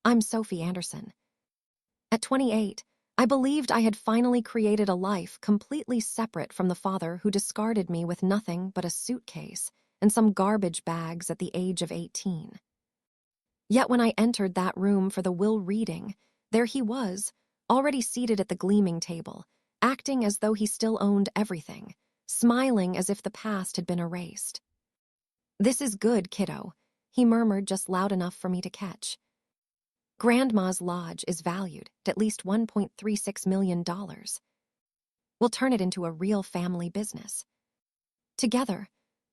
I'm Sophie Anderson. At 28, I believed I had finally created a life completely separate from the father who discarded me with nothing but a suitcase and some garbage bags at the age of 18. Yet when I entered that room for the will reading, there he was, already seated at the gleaming table, acting as though he still owned everything, smiling as if the past had been erased. "This is good, kiddo," he murmured just loud enough for me to catch. "Grandma's lodge is valued at least $1.36 million. We'll turn it into a real family business." Together.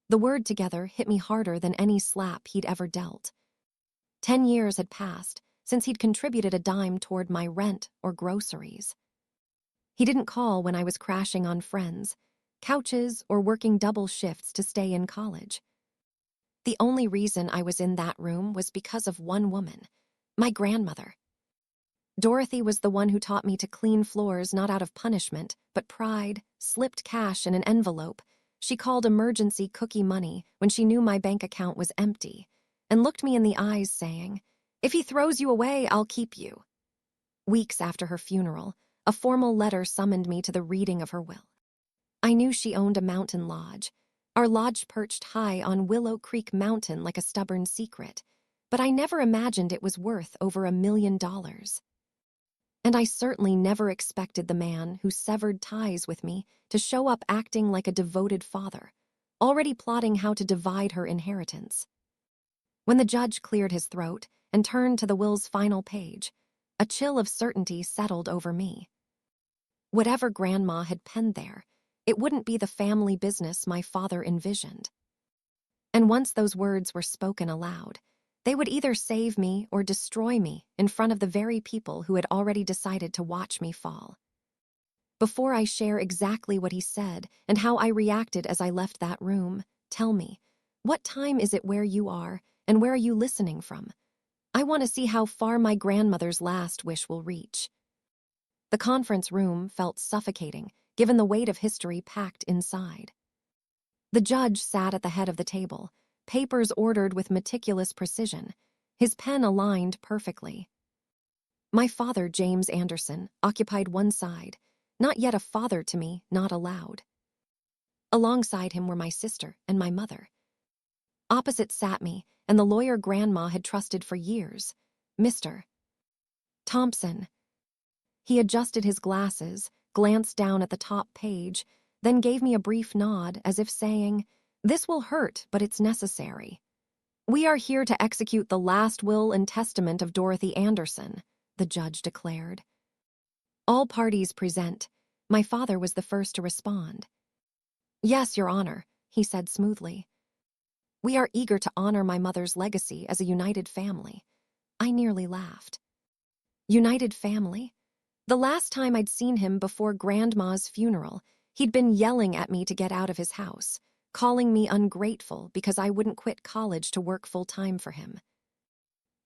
The word together hit me harder than any slap he'd ever dealt. 10 years had passed since he'd contributed a dime toward my rent or groceries. He didn't call when I was crashing on friends, couches, or working double shifts to stay in college. The only reason I was in that room was because of one woman, my grandmother. Dorothy was the one who taught me to clean floors not out of punishment, but pride, slipped cash in an envelope she called emergency cookie money when she knew my bank account was empty, and looked me in the eyes saying, "If he throws you away, I'll keep you." Weeks after her funeral, a formal letter summoned me to the reading of her will. I knew she owned a mountain lodge. Our lodge perched high on Willow Creek Mountain like a stubborn secret, but I never imagined it was worth over $1 million. And I certainly never expected the man who severed ties with me to show up acting like a devoted father, already plotting how to divide her inheritance. When the judge cleared his throat and turned to the will's final page, a chill of certainty settled over me. Whatever Grandma had penned there, it wouldn't be the family business my father envisioned. And once those words were spoken aloud, they would either save me or destroy me in front of the very people who had already decided to watch me fall. Before I share exactly what he said and how I reacted as I left that room, tell me, what time is it where you are, and where are you listening from? I want to see how far my grandmother's last wish will reach. The conference room felt suffocating, given the weight of history packed inside. The judge sat at the head of the table, papers ordered with meticulous precision, his pen aligned perfectly. My father, James Anderson, occupied one side, not yet a father to me, not allowed. Alongside him were my sister and my mother. Opposite sat me, and the lawyer Grandma had trusted for years, Mr. Thompson. He adjusted his glasses, glanced down at the top page, then gave me a brief nod as if saying, "This will hurt, but it's necessary. We are here to execute the last will and testament of Dorothy Anderson," the judge declared. "All parties present." My father was the first to respond. "Yes, Your Honor," he said smoothly. "We are eager to honor my mother's legacy as a united family." I nearly laughed. United family? The last time I'd seen him before Grandma's funeral, he'd been yelling at me to get out of his house, calling me ungrateful because I wouldn't quit college to work full-time for him.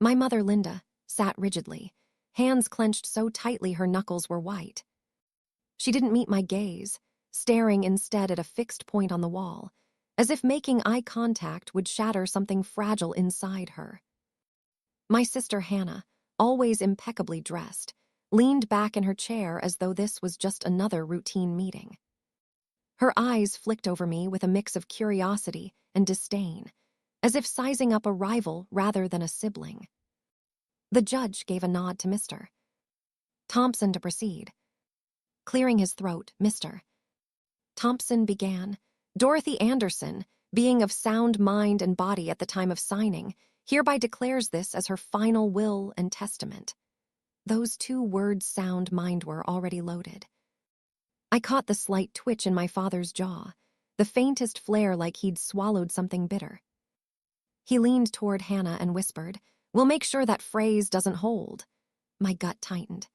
My mother, Linda, sat rigidly, hands clenched so tightly her knuckles were white. She didn't meet my gaze, staring instead at a fixed point on the wall, as if making eye contact would shatter something fragile inside her. My sister Hannah, always impeccably dressed, leaned back in her chair as though this was just another routine meeting. Her eyes flicked over me with a mix of curiosity and disdain, as if sizing up a rival rather than a sibling. The judge gave a nod to Mr. Thompson to proceed. Clearing his throat, Mr. Thompson began, "Dorothy Anderson, being of sound mind and body at the time of signing, hereby declares this as her final will and testament." Those two words sound mind were already loaded. I caught the slight twitch in my father's jaw, the faintest flare like he'd swallowed something bitter. He leaned toward Hannah and whispered, "We'll make sure that phrase doesn't hold." My gut tightened.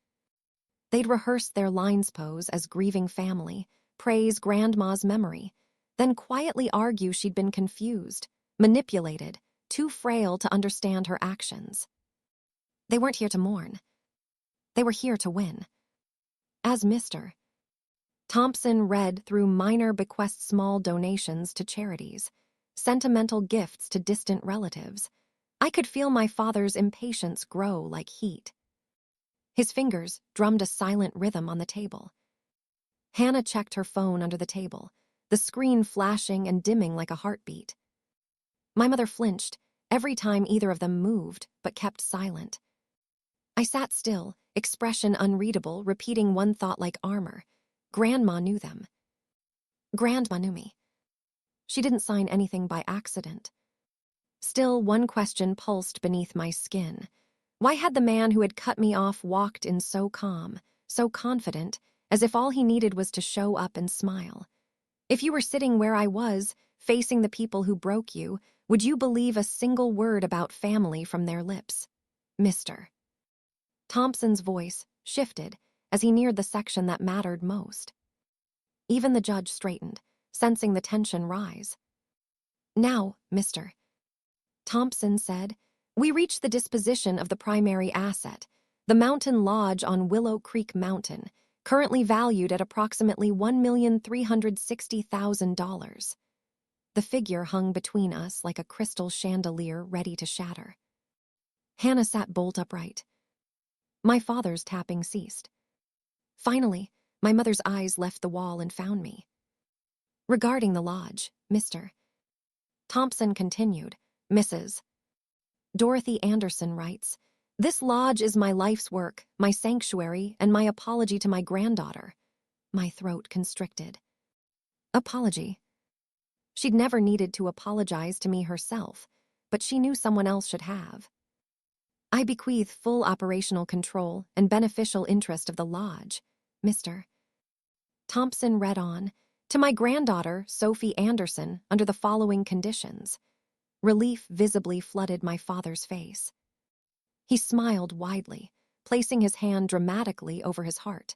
They'd rehearsed their lines pose as grieving family, praise Grandma's memory, then quietly argue she'd been confused, manipulated, too frail to understand her actions. They weren't here to mourn. They were here to win. As Mr. Thompson read through minor bequests, small donations to charities, sentimental gifts to distant relatives, I could feel my father's impatience grow like heat. His fingers drummed a silent rhythm on the table. Hannah checked her phone under the table, the screen flashing and dimming like a heartbeat. My mother flinched every time either of them moved, but kept silent. I sat still, expression unreadable, repeating one thought like armor. Grandma knew them. Grandma knew me. She didn't sign anything by accident. Still, one question pulsed beneath my skin. Why had the man who had cut me off walked in so calm, so confident, as if all he needed was to show up and smile? If you were sitting where I was, facing the people who broke you, would you believe a single word about family from their lips? Mr. Thompson's voice shifted as he neared the section that mattered most. Even the judge straightened, sensing the tension rise. Now, Mr. Thompson said, we reached the disposition of the primary asset, the mountain lodge on Willow Creek Mountain, currently valued at approximately $1,360,000. The figure hung between us like a crystal chandelier ready to shatter. Hannah sat bolt upright. My father's tapping ceased. Finally, my mother's eyes left the wall and found me. Regarding the lodge, Mr. Thompson continued, Mrs. Dorothy Anderson writes, this lodge is my life's work, my sanctuary, and my apology to my granddaughter. My throat constricted. Apology. She'd never needed to apologize to me herself, but she knew someone else should have. I bequeath full operational control and beneficial interest of the lodge, Mr. Thompson read on, to my granddaughter, Sophie Anderson, under the following conditions. Relief visibly flooded my father's face. He smiled widely, placing his hand dramatically over his heart.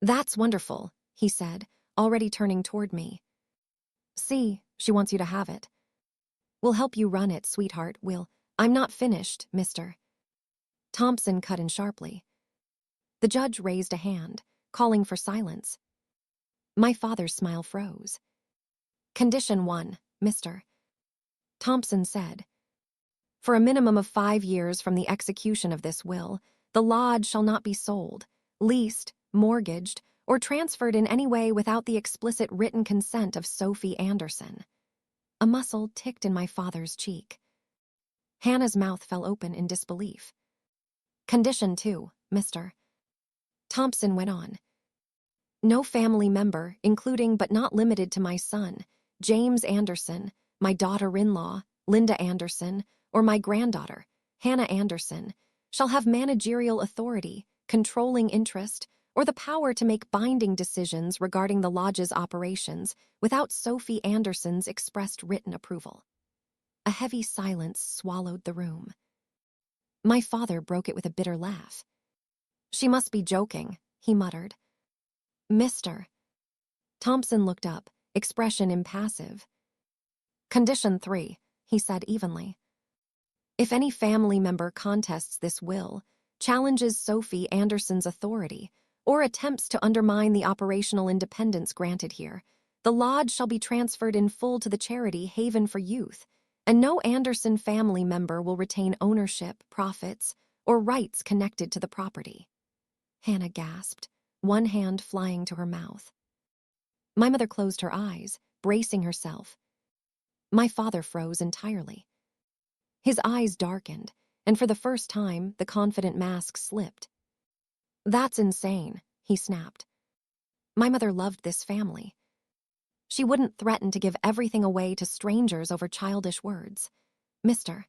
That's wonderful, he said, already turning toward me. See, she wants you to have it. We'll help you run it, sweetheart, I'm not finished, Mr. Thompson cut in sharply. The judge raised a hand, calling for silence. My father's smile froze. Condition 1, Mr. Thompson said. For a minimum of 5 years from the execution of this will, the lodge shall not be sold, leased, mortgaged, or transferred in any way without the explicit written consent of Sophie Anderson. A muscle ticked in my father's cheek. Hannah's mouth fell open in disbelief. Condition 2, Mr. Thompson went on. No family member, including but not limited to my son, James Anderson, my daughter-in-law, Linda Anderson, or my granddaughter, Hannah Anderson, shall have managerial authority, controlling interest, or the power to make binding decisions regarding the lodge's operations without Sophie Anderson's expressed written approval. A heavy silence swallowed the room. My father broke it with a bitter laugh. She must be joking, he muttered. Mr. Thompson looked up, expression impassive. Condition 3, he said evenly. If any family member contests this will, challenges Sophie Anderson's authority, or attempts to undermine the operational independence granted here, the lodge shall be transferred in full to the charity Haven for Youth, and no Anderson family member will retain ownership, profits, or rights connected to the property. Hannah gasped, one hand flying to her mouth. My mother closed her eyes, bracing herself. My father froze entirely. His eyes darkened, and for the first time, the confident mask slipped. That's insane, he snapped. My mother loved this family. She wouldn't threaten to give everything away to strangers over childish words. Mr.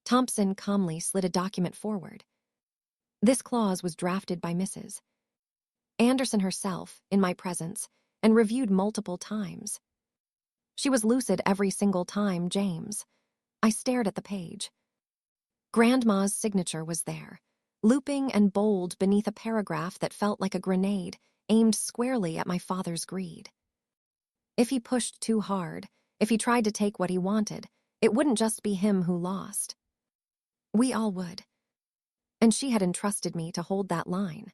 Thompson calmly slid a document forward. This clause was drafted by Mrs. Anderson herself, in my presence, and reviewed multiple times. She was lucid every single time, James. I stared at the page. Grandma's signature was there, looping and bold beneath a paragraph that felt like a grenade aimed squarely at my father's greed. If he pushed too hard, if he tried to take what he wanted, it wouldn't just be him who lost. We all would. And she had entrusted me to hold that line.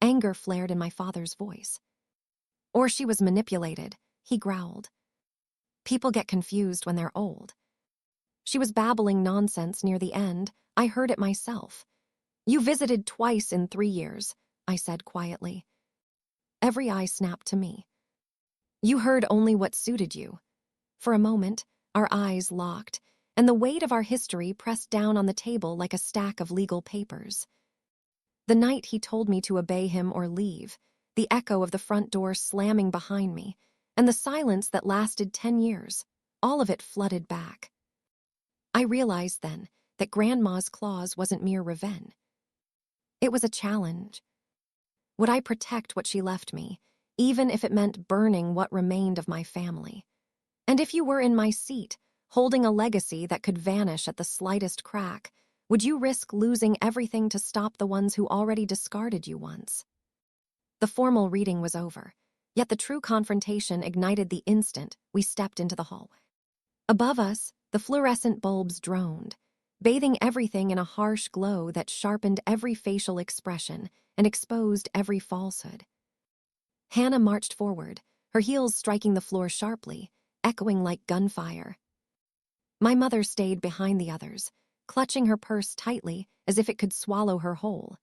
Anger flared in my father's voice. Or she was manipulated, he growled. People get confused when they're old. She was babbling nonsense near the end. I heard it myself. You visited twice in 3 years, I said quietly. Every eye snapped to me. You heard only what suited you. For a moment, our eyes locked, and the weight of our history pressed down on the table like a stack of legal papers. The night he told me to obey him or leave, the echo of the front door slamming behind me, and the silence that lasted 10 years, all of it flooded back. I realized then that Grandma's clause wasn't mere revenge. It was a challenge. Would I protect what she left me, even if it meant burning what remained of my family? And if you were in my seat, holding a legacy that could vanish at the slightest crack, would you risk losing everything to stop the ones who already discarded you once? The formal reading was over, yet the true confrontation ignited the instant we stepped into the hallway. Above us, the fluorescent bulbs droned, bathing everything in a harsh glow that sharpened every facial expression and exposed every falsehood. Hannah marched forward, her heels striking the floor sharply, echoing like gunfire. My mother stayed behind the others, clutching her purse tightly as if it could swallow her whole.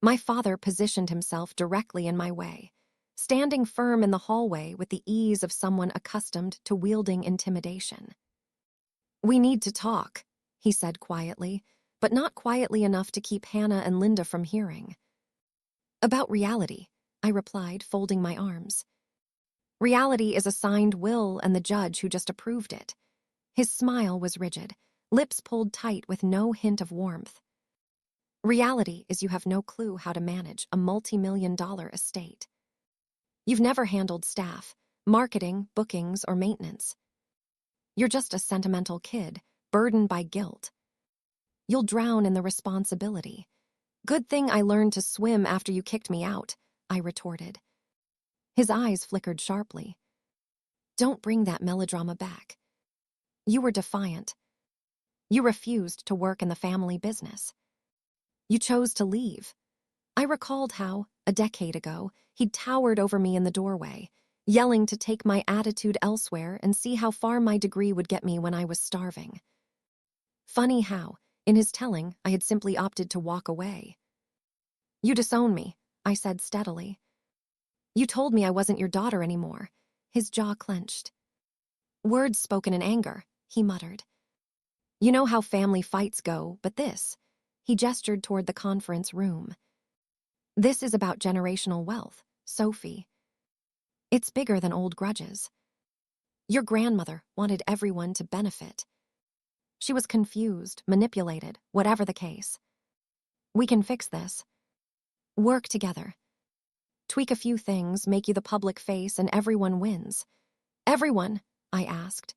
My father positioned himself directly in my way, standing firm in the hallway with the ease of someone accustomed to wielding intimidation. We need to talk, he said quietly, but not quietly enough to keep Hannah and Linda from hearing. About reality, I replied, folding my arms. Reality is a signed will and the judge who just approved it. His smile was rigid, lips pulled tight with no hint of warmth. Reality is you have no clue how to manage a multi-million-dollar estate. You've never handled staff, marketing, bookings, or maintenance. You're just a sentimental kid, burdened by guilt. You'll drown in the responsibility. Good thing I learned to swim after you kicked me out, I retorted. His eyes flickered sharply. Don't bring that melodrama back. You were defiant. You refused to work in the family business. You chose to leave. I recalled how, a decade ago, he'd towered over me in the doorway, yelling to take my attitude elsewhere and see how far my degree would get me when I was starving. Funny how, in his telling, I had simply opted to walk away. You disown me, I said steadily. You told me I wasn't your daughter anymore. His jaw clenched. Words spoken in anger, he muttered. You know how family fights go, but this, he gestured toward the conference room. This is about generational wealth, Sophie. It's bigger than old grudges. Your grandmother wanted everyone to benefit. She was confused, manipulated, whatever the case. We can fix this. Work together. Tweak a few things, make you the public face, and everyone wins. Everyone, I asked.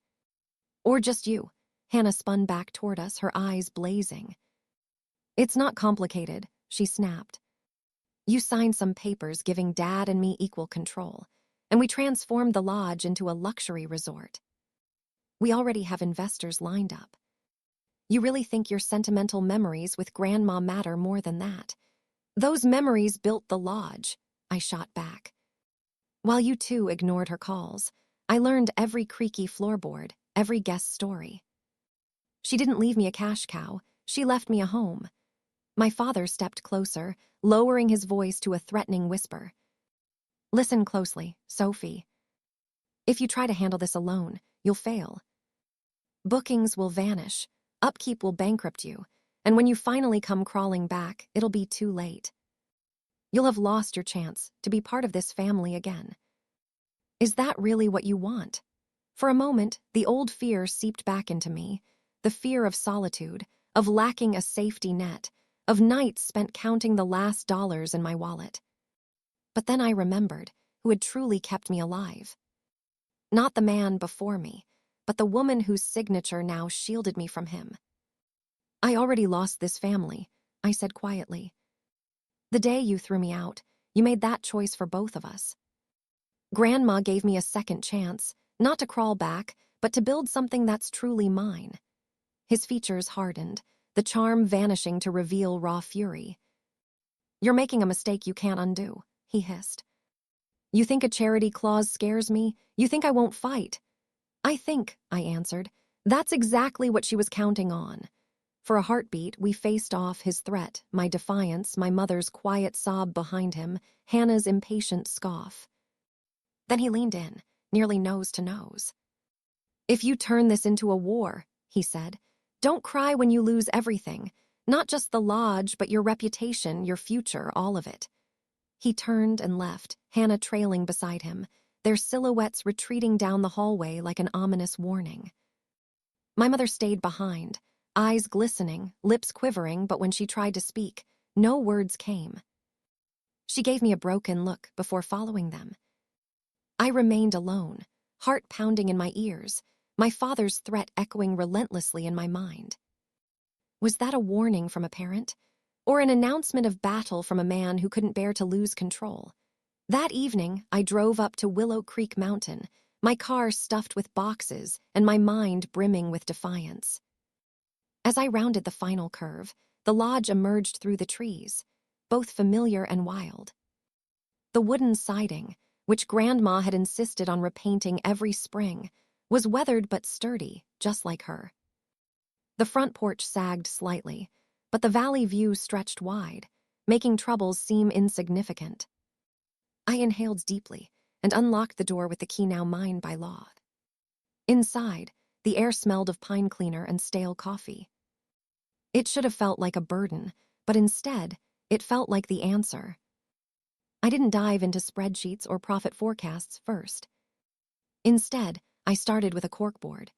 Or just you? Hannah spun back toward us, her eyes blazing. It's not complicated, she snapped. You signed some papers giving Dad and me equal control, and we transformed the lodge into a luxury resort. We already have investors lined up. You really think your sentimental memories with Grandma matter more than that? Those memories built the lodge, I shot back. While you two ignored her calls, I learned every creaky floorboard, every guest story. She didn't leave me a cash cow, she left me a home. My father stepped closer, lowering his voice to a threatening whisper. Listen closely, Sophie. If you try to handle this alone, you'll fail. Bookings will vanish, upkeep will bankrupt you, and when you finally come crawling back, it'll be too late. You'll have lost your chance to be part of this family again. Is that really what you want? For a moment, the old fear seeped back into me, the fear of solitude, of lacking a safety net, of nights spent counting the last dollars in my wallet. But then I remembered who had truly kept me alive. Not the man before me, but the woman whose signature now shielded me from him. I already lost this family, I said quietly. The day you threw me out, you made that choice for both of us. Grandma gave me a second chance, not to crawl back, but to build something that's truly mine. His features hardened, the charm vanishing to reveal raw fury. You're making a mistake you can't undo, he hissed. You think a charity clause scares me? You think I won't fight? I think, I answered, That's exactly what she was counting on. For a heartbeat, we faced off his threat, my defiance, my mother's quiet sob behind him, Hannah's impatient scoff. Then he leaned in, nearly nose to nose. "If you turn this into a war," he said, "don't cry when you lose everything. Not just the lodge, but your reputation, your future, all of it." He turned and left, Hannah trailing beside him, their silhouettes retreating down the hallway like an ominous warning. My mother stayed behind, eyes glistening, lips quivering, but when she tried to speak, no words came. She gave me a broken look before following them. I remained alone, heart pounding in my ears, my father's threat echoing relentlessly in my mind. Was that a warning from a parent? Or an announcement of battle from a man who couldn't bear to lose control? That evening, I drove up to Willow Creek Mountain, my car stuffed with boxes and my mind brimming with defiance. As I rounded the final curve, the lodge emerged through the trees, both familiar and wild. The wooden siding, which Grandma had insisted on repainting every spring, was weathered but sturdy, just like her. The front porch sagged slightly, but the valley view stretched wide, making troubles seem insignificant. I inhaled deeply and unlocked the door with the key now mine by law. Inside, the air smelled of pine cleaner and stale coffee. It should have felt like a burden, but instead, it felt like the answer. I didn't dive into spreadsheets or profit forecasts first. Instead, I started with a corkboard.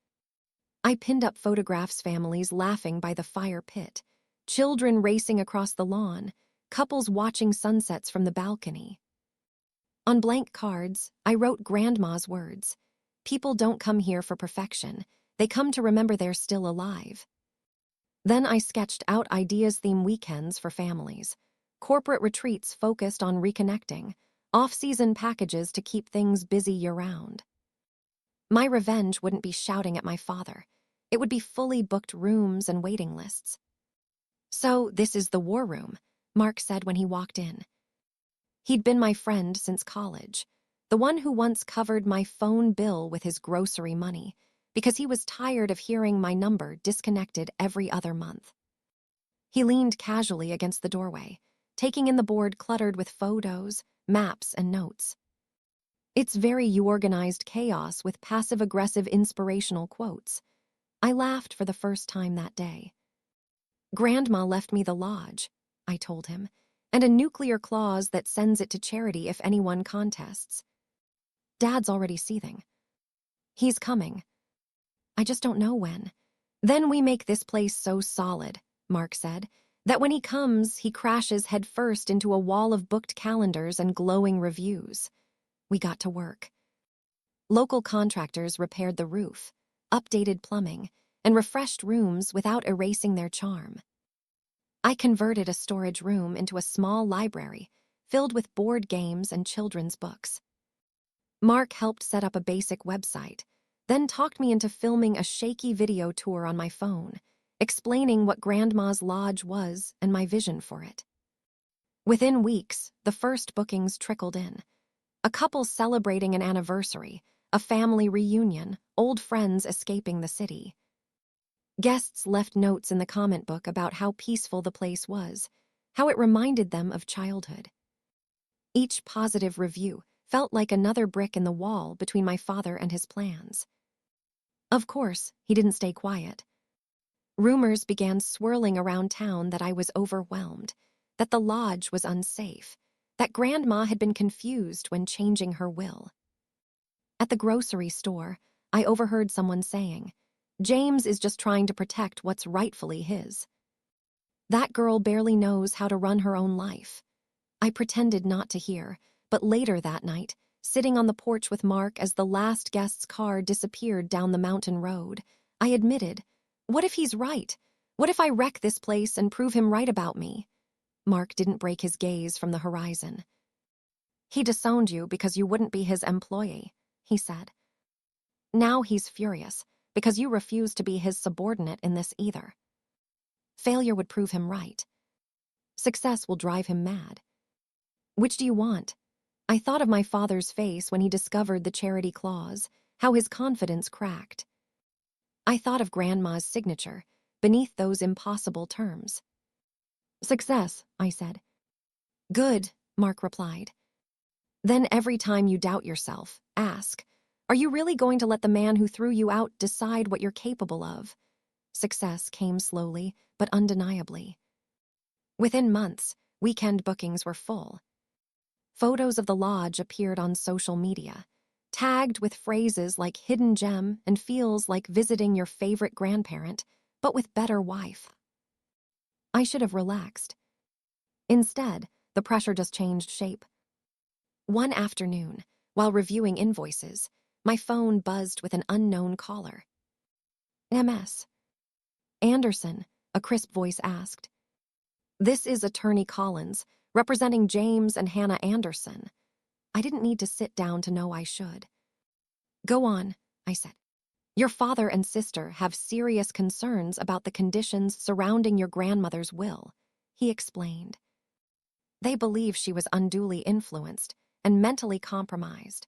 I pinned up photographs, families laughing by the fire pit, children racing across the lawn, couples watching sunsets from the balcony. On blank cards, I wrote Grandma's words. "People don't come here for perfection. They come to remember they're still alive." Then I sketched out ideas-theme weekends for families, corporate retreats focused on reconnecting, off-season packages to keep things busy year-round. My revenge wouldn't be shouting at my father. It would be fully booked rooms and waiting lists. "So this is the war room," Mark said when he walked in. He'd been my friend since college, the one who once covered my phone bill with his grocery money, because he was tired of hearing my number disconnected every other month. He leaned casually against the doorway, taking in the board cluttered with photos, maps, and notes. It's very organized chaos with passive-aggressive inspirational quotes. I laughed for the first time that day. "Grandma left me the lodge," I told him, "and a nuclear clause that sends it to charity if anyone contests. Dad's already seething. He's coming. I just don't know when. Then we make this place so solid," Mark said, "that when he comes, he crashes headfirst into a wall of booked calendars and glowing reviews." We got to work. Local contractors repaired the roof, updated plumbing, and refreshed rooms without erasing their charm. I converted a storage room into a small library filled with board games and children's books. Mark helped set up a basic website, then talked me into filming a shaky video tour on my phone, explaining what Grandma's lodge was and my vision for it. Within weeks, the first bookings trickled in. A couple celebrating an anniversary, a family reunion, old friends escaping the city. Guests left notes in the comment book about how peaceful the place was, how it reminded them of childhood. Each positive review felt like another brick in the wall between my father and his plans. Of course, he didn't stay quiet. Rumors began swirling around town that I was overwhelmed, that the lodge was unsafe, that Grandma had been confused when changing her will. At the grocery store, I overheard someone saying, "James is just trying to protect what's rightfully his. That girl barely knows how to run her own life." I pretended not to hear, but later that night, sitting on the porch with Mark as the last guest's car disappeared down the mountain road, I admitted, "What if he's right? What if I wreck this place and prove him right about me?" Mark didn't break his gaze from the horizon. "He disowned you because you wouldn't be his employee," he said. "Now he's furious because you refuse to be his subordinate in this either. Failure would prove him right. Success will drive him mad. Which do you want?" I thought of my father's face when he discovered the charity clause, how his confidence cracked. I thought of Grandma's signature beneath those impossible terms. Success, I said. Good, Mark replied. Then every time you doubt yourself, ask, are you really going to let the man who threw you out decide what you're capable of? Success came slowly, but undeniably. Within months, weekend bookings were full. Photos of the lodge appeared on social media, tagged with phrases like hidden gem and feels like visiting your favorite grandparent, but with better wife. I should have relaxed. Instead, the pressure just changed shape. One afternoon, while reviewing invoices, my phone buzzed with an unknown caller. MS. Anderson, a crisp voice asked. This is Attorney Collins, representing James and Hannah Anderson. I didn't need to sit down to know I should. Go on, I said. Your father and sister have serious concerns about the conditions surrounding your grandmother's will, he explained. They believe she was unduly influenced and mentally compromised.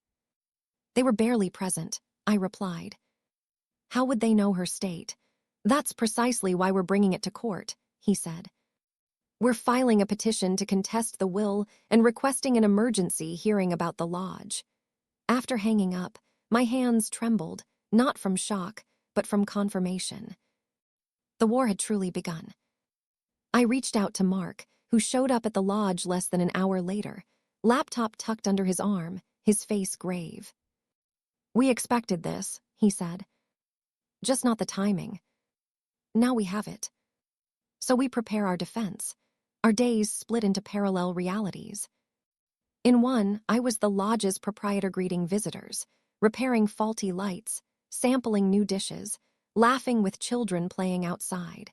They were barely present, I replied. How would they know her state? That's precisely why we're bringing it to court, he said. We're filing a petition to contest the will and requesting an emergency hearing about the lodge. After hanging up, my hands trembled, not from shock, but from confirmation. The war had truly begun. I reached out to Mark, who showed up at the lodge less than an hour later, laptop tucked under his arm, his face grave. We expected this, he said. Just not the timing. Now we have it. So we prepare our defense. Our days split into parallel realities. In one, I was the lodge's proprietor greeting visitors, repairing faulty lights, sampling new dishes, laughing with children playing outside.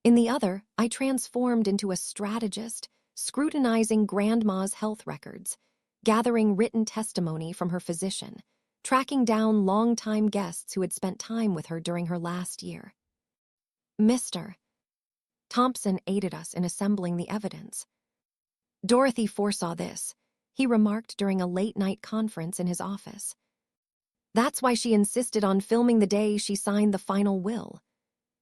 In the other, I transformed into a strategist, scrutinizing Grandma's health records, gathering written testimony from her physician, tracking down longtime guests who had spent time with her during her last year. Mr. Thompson aided us in assembling the evidence. Dorothy foresaw this, he remarked during a late-night conference in his office. That's why she insisted on filming the day she signed the final will.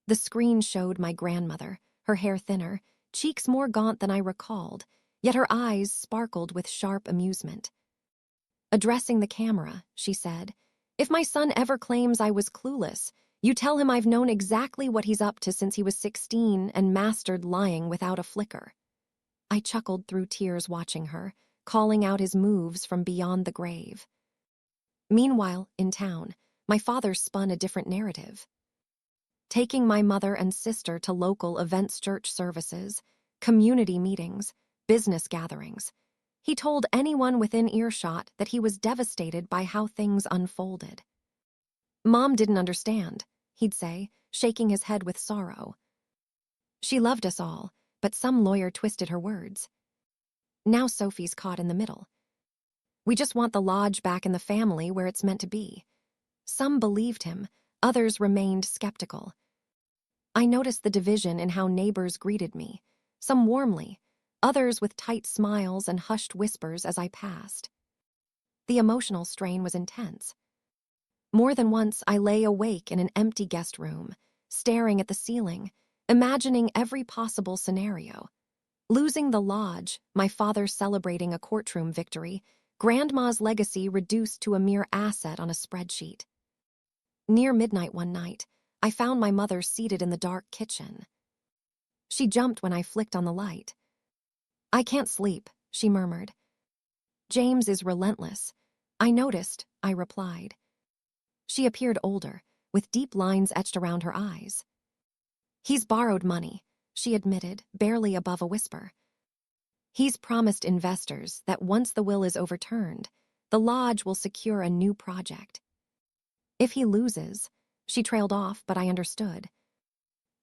The screen showed my grandmother, her hair thinner, cheeks more gaunt than I recalled, yet her eyes sparkled with sharp amusement. Addressing the camera, she said, If my son ever claims I was clueless, you tell him I've known exactly what he's up to since he was 16 and mastered lying without a flicker. I chuckled through tears watching her, calling out his moves from beyond the grave. Meanwhile, in town, my father spun a different narrative. Taking my mother and sister to local events, church services, community meetings, business gatherings, he told anyone within earshot that he was devastated by how things unfolded. Mom didn't understand, he'd say, shaking his head with sorrow. She loved us all, but some lawyer twisted her words. Now Sophie's caught in the middle. We just want the lodge back in the family where it's meant to be. Some believed him, others remained skeptical. I noticed the division in how neighbors greeted me, some warmly, others with tight smiles and hushed whispers as I passed. The emotional strain was intense. More than once, I lay awake in an empty guest room, staring at the ceiling, imagining every possible scenario. Losing the lodge, my father celebrating a courtroom victory, Grandma's legacy reduced to a mere asset on a spreadsheet. Near midnight one night, I found my mother seated in the dark kitchen. She jumped when I flicked on the light. I can't sleep, she murmured. James is relentless. I noticed, I replied. She appeared older, with deep lines etched around her eyes. He's borrowed money, she admitted, barely above a whisper. He's promised investors that once the will is overturned, the lodge will secure a new project. If he loses, she trailed off, but I understood.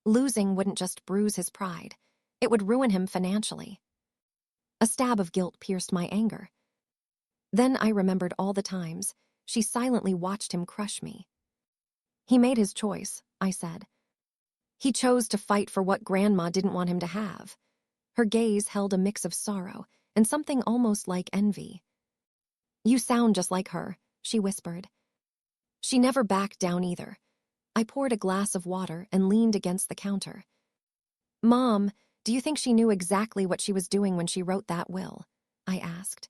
Losing wouldn't just bruise his pride, it would ruin him financially. A stab of guilt pierced my anger. Then I remembered all the times she silently watched him crush me. He made his choice, I said. He chose to fight for what Grandma didn't want him to have. Her gaze held a mix of sorrow and something almost like envy. You sound just like her, she whispered. She never backed down either. I poured a glass of water and leaned against the counter. "Mom, do you think she knew exactly what she was doing when she wrote that will?" I asked.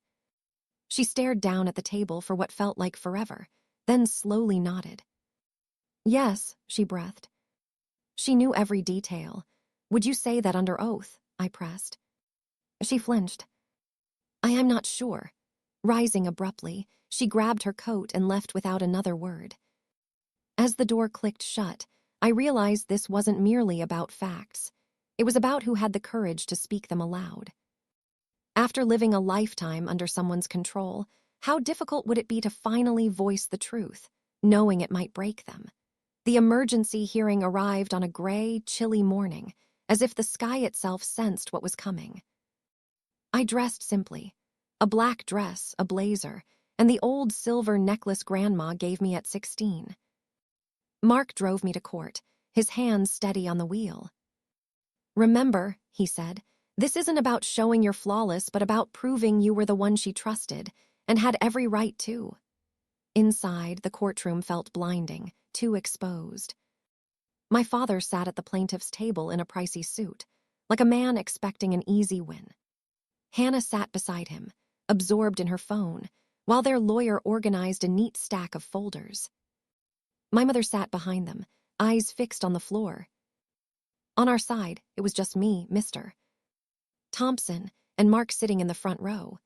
She stared down at the table for what felt like forever, then slowly nodded. "Yes," she breathed. "She knew every detail. Would you say that under oath?" I pressed. She flinched. "I am not sure." Rising abruptly, she grabbed her coat and left without another word. As the door clicked shut, I realized this wasn't merely about facts. It was about who had the courage to speak them aloud. After living a lifetime under someone's control, how difficult would it be to finally voice the truth, knowing it might break them? The emergency hearing arrived on a gray, chilly morning, as if the sky itself sensed what was coming. I dressed simply. A black dress, a blazer, and the old silver necklace Grandma gave me at 16. Mark drove me to court, his hands steady on the wheel. "Remember," he said, "this isn't about showing you're flawless, but about proving you were the one she trusted, and had every right to." Inside, the courtroom felt blinding, too exposed. My father sat at the plaintiff's table in a pricey suit, like a man expecting an easy win. Hannah sat beside him, absorbed in her phone, while their lawyer organized a neat stack of folders. My mother sat behind them, eyes fixed on the floor. On our side, it was just me, Mr. Thompson, and Mark sitting in the front row.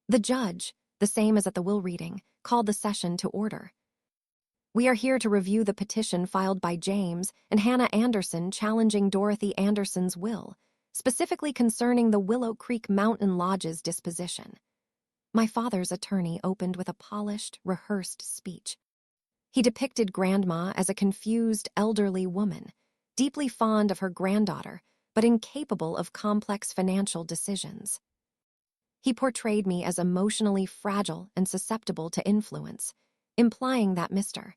The judge, the same as at the will reading, called the session to order. "We are here to review the petition filed by James and Hannah Anderson challenging Dorothy Anderson's will, specifically concerning the Willow Creek Mountain Lodge's disposition." My father's attorney opened with a polished, rehearsed speech. He depicted Grandma as a confused, elderly woman, deeply fond of her granddaughter, but incapable of complex financial decisions. He portrayed me as emotionally fragile and susceptible to influence, implying that Mr.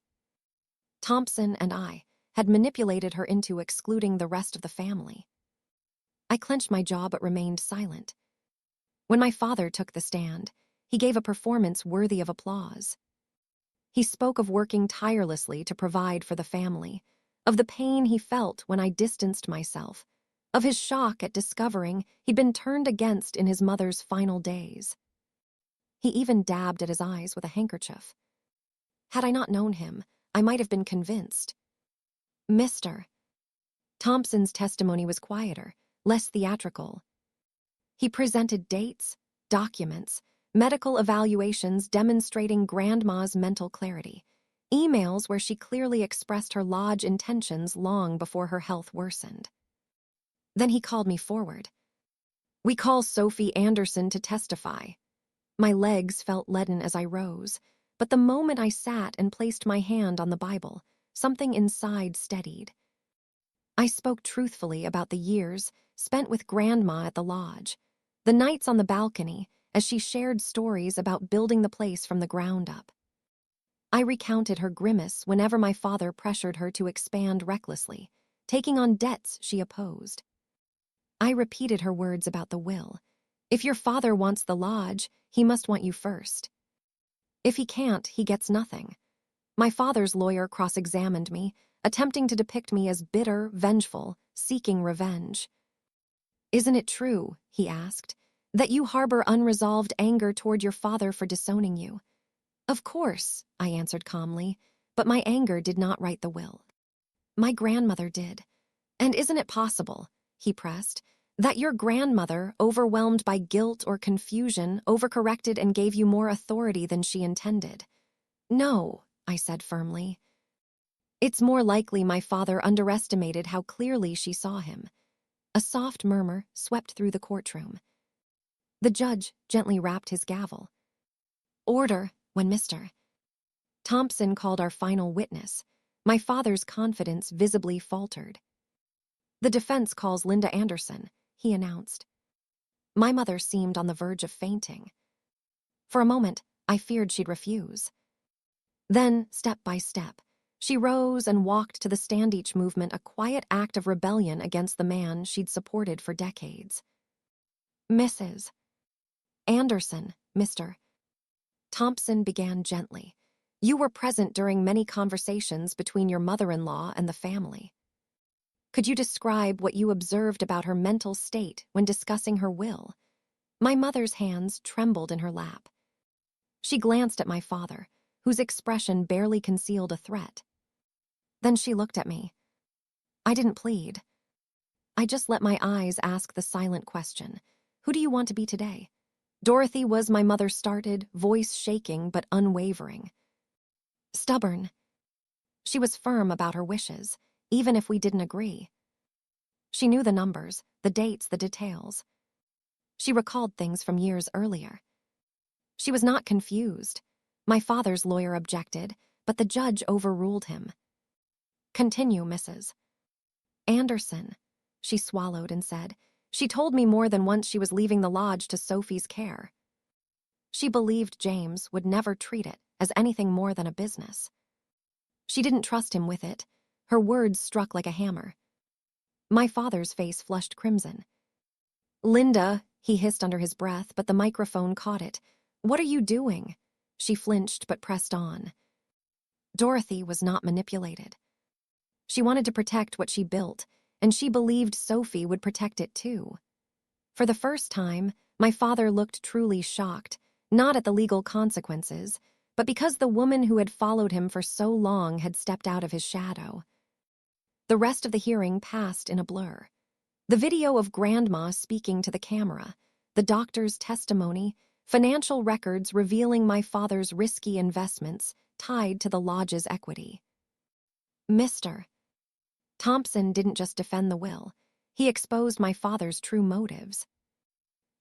Thompson and I had manipulated her into excluding the rest of the family. I clenched my jaw but remained silent. When my father took the stand, he gave a performance worthy of applause. He spoke of working tirelessly to provide for the family, of the pain he felt when I distanced myself, of his shock at discovering he'd been turned against in his mother's final days. He even dabbed at his eyes with a handkerchief. Had I not known him, I might have been convinced. Mr. Thompson's testimony was quieter, less theatrical. He presented dates, documents, medical evaluations demonstrating Grandma's mental clarity, emails where she clearly expressed her lodge intentions long before her health worsened. Then he called me forward. "We call Sophie Anderson to testify." My legs felt leaden as I rose, but the moment I sat and placed my hand on the Bible, something inside steadied. I spoke truthfully about the years spent with Grandma at the lodge, the nights on the balcony as she shared stories about building the place from the ground up. I recounted her grimace whenever my father pressured her to expand recklessly, taking on debts she opposed. I repeated her words about the will. "If your father wants the lodge, he must want you first. If he can't, he gets nothing." My father's lawyer cross-examined me, attempting to depict me as bitter, vengeful, seeking revenge. "Isn't it true," he asked, "that you harbor unresolved anger toward your father for disowning you?" "Of course," I answered calmly, "but my anger did not write the will. My grandmother did." "And isn't it possible," he pressed, "that your grandmother, overwhelmed by guilt or confusion, overcorrected and gave you more authority than she intended?" "No," I said firmly. "It's more likely my father underestimated how clearly she saw him." A soft murmur swept through the courtroom. The judge gently rapped his gavel. "Order," when Mr. Thompson called our final witness. My father's confidence visibly faltered. "The defense calls Linda Anderson," he announced. My mother seemed on the verge of fainting. For a moment, I feared she'd refuse. Then, step by step, she rose and walked to the Stand Each movement, a quiet act of rebellion against the man she'd supported for decades. "Mrs. Anderson," Mr. Thompson began gently, You were present during many conversations between your mother-in-law and the family. Could you describe what you observed about her mental state when discussing her will? My mother's hands trembled in her lap. She glanced at my father, whose expression barely concealed a threat. Then she looked at me. I didn't plead. I just let my eyes ask the silent question, "Who do you want to be today?" Dorothy was, my mother started, voice shaking but unwavering. Stubborn. She was firm about her wishes, even if we didn't agree. She knew the numbers, the dates, the details. She recalled things from years earlier. She was not confused. My father's lawyer objected, but the judge overruled him. "Continue, Mrs. Anderson," she swallowed and said. "She told me more than once she was leaving the lodge to Sophie's care. She believed James would never treat it as anything more than a business. She didn't trust him with it." Her words struck like a hammer. My father's face flushed crimson. "Linda," he hissed under his breath, but the microphone caught it. "What are you doing?" She flinched but pressed on. Dorothy was not manipulated. She wanted to protect what she built, and she believed Sophie would protect it too. For the first time, my father looked truly shocked, not at the legal consequences, but because the woman who had followed him for so long had stepped out of his shadow. The rest of the hearing passed in a blur. The video of Grandma speaking to the camera, the doctor's testimony, financial records revealing my father's risky investments tied to the lodge's equity. Mr. Thompson didn't just defend the will, he exposed my father's true motives.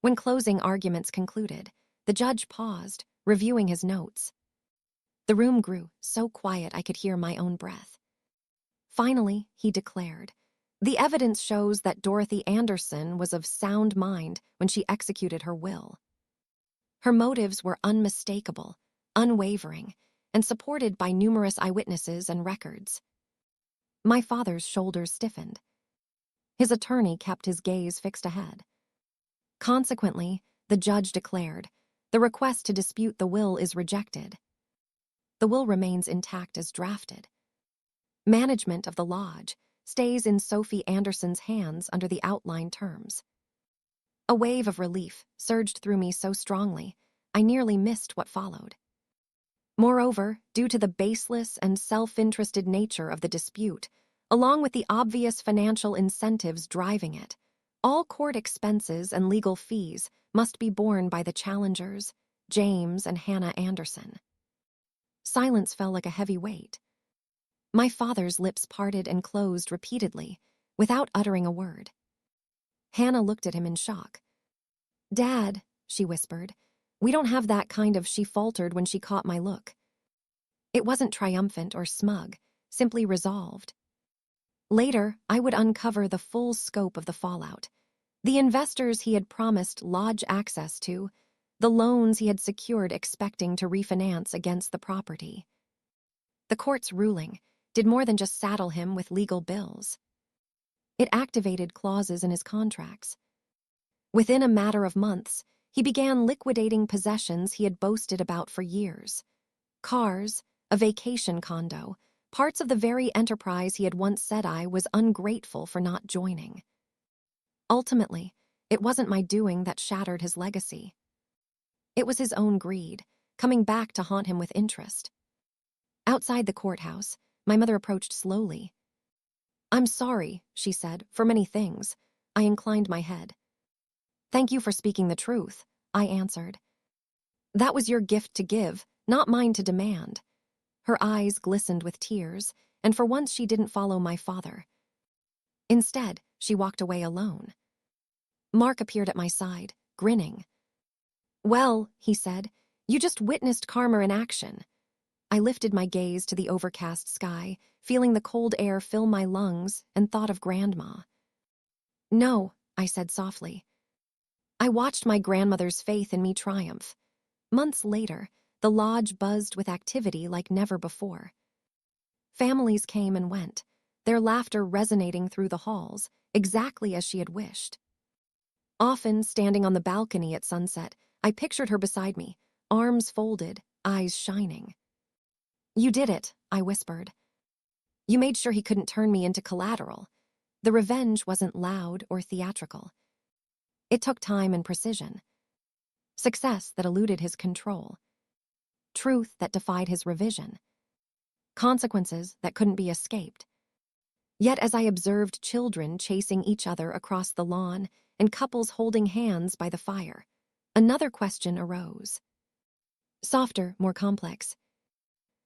When closing arguments concluded, the judge paused, reviewing his notes. The room grew so quiet I could hear my own breath. Finally, he declared, "The evidence shows that Dorothy Anderson was of sound mind when she executed her will. Her motives were unmistakable, unwavering, and supported by numerous eyewitnesses and records." My father's shoulders stiffened. His attorney kept his gaze fixed ahead. Consequently, the judge declared, "The request to dispute the will is rejected. The will remains intact as drafted. Management of the lodge stays in Sophie Anderson's hands under the outlined terms." A wave of relief surged through me so strongly, I nearly missed what followed. Moreover, due to the baseless and self-interested nature of the dispute, along with the obvious financial incentives driving it, all court expenses and legal fees must be borne by the challengers, James and Hannah Anderson. Silence fell like a heavy weight. My father's lips parted and closed repeatedly, without uttering a word. Hannah looked at him in shock. "Dad," she whispered, "we don't have that kind of—" She faltered when she caught my look. It wasn't triumphant or smug, simply resolved. Later, I would uncover the full scope of the fallout. The investors he had promised lodge access to, the loans he had secured expecting to refinance against the property. The court's ruling did more than just saddle him with legal bills. It activated clauses in his contracts. Within a matter of months, he began liquidating possessions he had boasted about for years. Cars, a vacation condo, parts of the very enterprise he had once said I was ungrateful for not joining. Ultimately, it wasn't my doing that shattered his legacy. It was his own greed, coming back to haunt him with interest. Outside the courthouse, my mother approached slowly. "I'm sorry," she said, "for many things." I inclined my head. "Thank you for speaking the truth," I answered. "That was your gift to give, not mine to demand." Her eyes glistened with tears, and for once she didn't follow my father. Instead, she walked away alone. Mark appeared at my side, grinning. "Well," he said, "you just witnessed karma in action." I lifted my gaze to the overcast sky, feeling the cold air fill my lungs, and thought of Grandma. "No," I said softly. I watched my grandmother's faith in me triumph. Months later, the lodge buzzed with activity like never before. Families came and went, their laughter resonating through the halls, exactly as she had wished. Often, standing on the balcony at sunset, I pictured her beside me, arms folded, eyes shining. You did it, I whispered. You made sure he couldn't turn me into collateral. The revenge wasn't loud or theatrical. It took time and precision. Success that eluded his control. Truth that defied his revision. Consequences that couldn't be escaped. Yet as I observed children chasing each other across the lawn and couples holding hands by the fire, another question arose. Softer, more complex.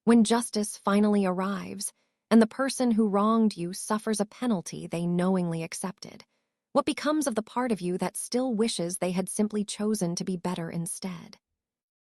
When justice finally arrives, and the person who wronged you suffers a penalty they knowingly accepted, what becomes of the part of you that still wishes they had simply chosen to be better instead?